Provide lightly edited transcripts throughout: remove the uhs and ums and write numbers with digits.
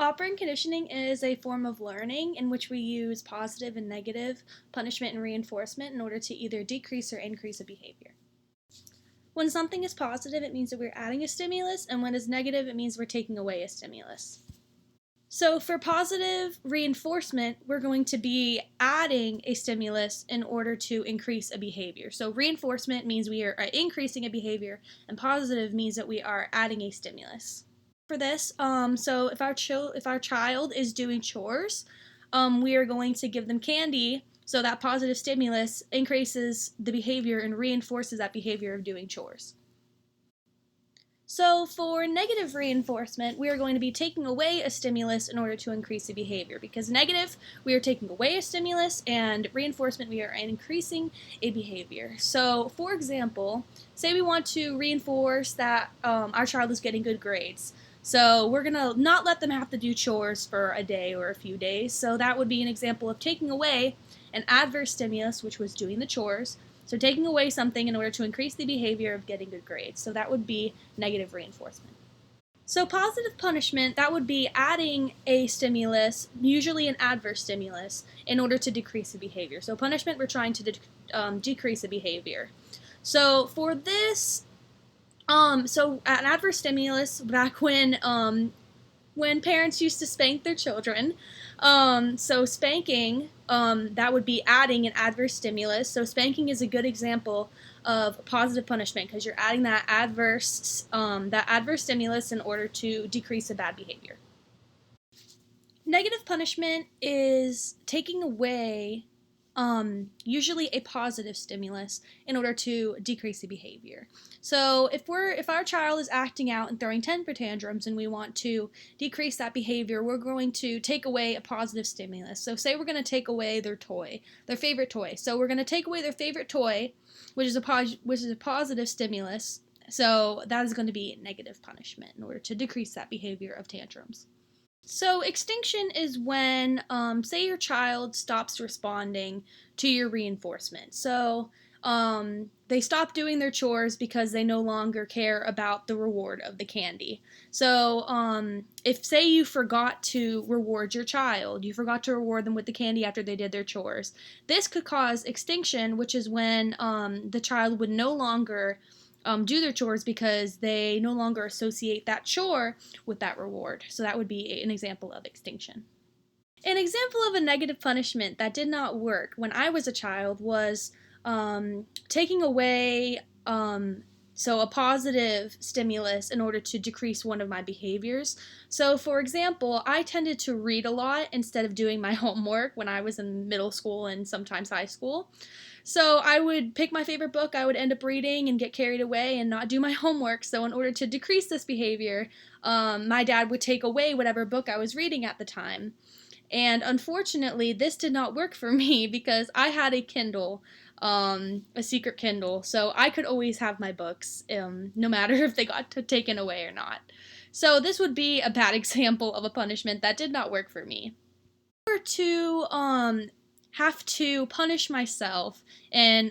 Operant conditioning is a form of learning in which we use positive and negative punishment and reinforcement in order to either decrease or increase a behavior. When something is positive, it means that we're adding a stimulus, and when it's negative, it means we're taking away a stimulus. So for positive reinforcement, we're going to be adding a stimulus in order to increase a behavior. So reinforcement means we are increasing a behavior, and positive means that we are adding a stimulus. For this, so if our child is doing chores, we are going to give them candy, so that positive stimulus increases the behavior and reinforces that behavior of doing chores. So for negative reinforcement, we are going to be taking away a stimulus in order to increase the behavior, because negative, we are taking away a stimulus, and reinforcement, we are increasing a behavior. So for example, say we want to reinforce that our child is getting good grades. So we're going to not let them have to do chores for a day or a few days. So that would be an example of taking away an adverse stimulus, which was doing the chores. So taking away something in order to increase the behavior of getting good grades. So that would be negative reinforcement. So positive punishment, that would be adding a stimulus, usually an adverse stimulus, in order to decrease the behavior. So punishment, we're trying to decrease the behavior. So for this, so an adverse stimulus, back when parents used to spank their children, so spanking, that would be adding an adverse stimulus. So spanking is a good example of positive punishment because you're adding that adverse stimulus in order to decrease a bad behavior. Negative punishment is taking away usually a positive stimulus in order to decrease the behavior. So if our child is acting out and throwing temper tantrums and we want to decrease that behavior, we're going to take away a positive stimulus. So say we're going to take away their favorite toy. So we're going to take away their favorite toy, which is a positive stimulus. So that is going to be negative punishment in order to decrease that behavior of tantrums. So extinction is when, say your child stops responding to your reinforcement. So they stop doing their chores because they no longer care about the reward of the candy. So if, say, you forgot to reward your child, you forgot to reward them with the candy after they did their chores, this could cause extinction, which is when the child would no longer do their chores because they no longer associate that chore with that reward. So that would be an example of extinction. An example of a negative punishment that did not work when I was a child was taking away so a positive stimulus in order to decrease one of my behaviors. So for example, I tended to read a lot instead of doing my homework when I was in middle school and sometimes high school. So I would pick my favorite book, I would end up reading and get carried away and not do my homework. So in order to decrease this behavior, my dad would take away whatever book I was reading at the time. And unfortunately, this did not work for me because I had a Kindle, a secret Kindle, so I could always have my books, no matter if they got taken away or not. So this would be a bad example of a punishment that did not work for me. In order to have to punish myself and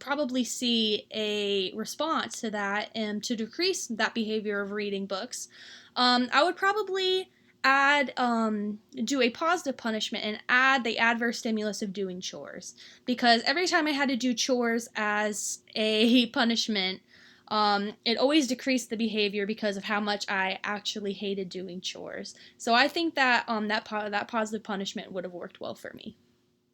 probably see a response to that and to decrease that behavior of reading books, I would probably do a positive punishment and add the adverse stimulus of doing chores. Because every time I had to do chores as a punishment, it always decreased the behavior because of how much I actually hated doing chores. So I think that that positive punishment would have worked well for me.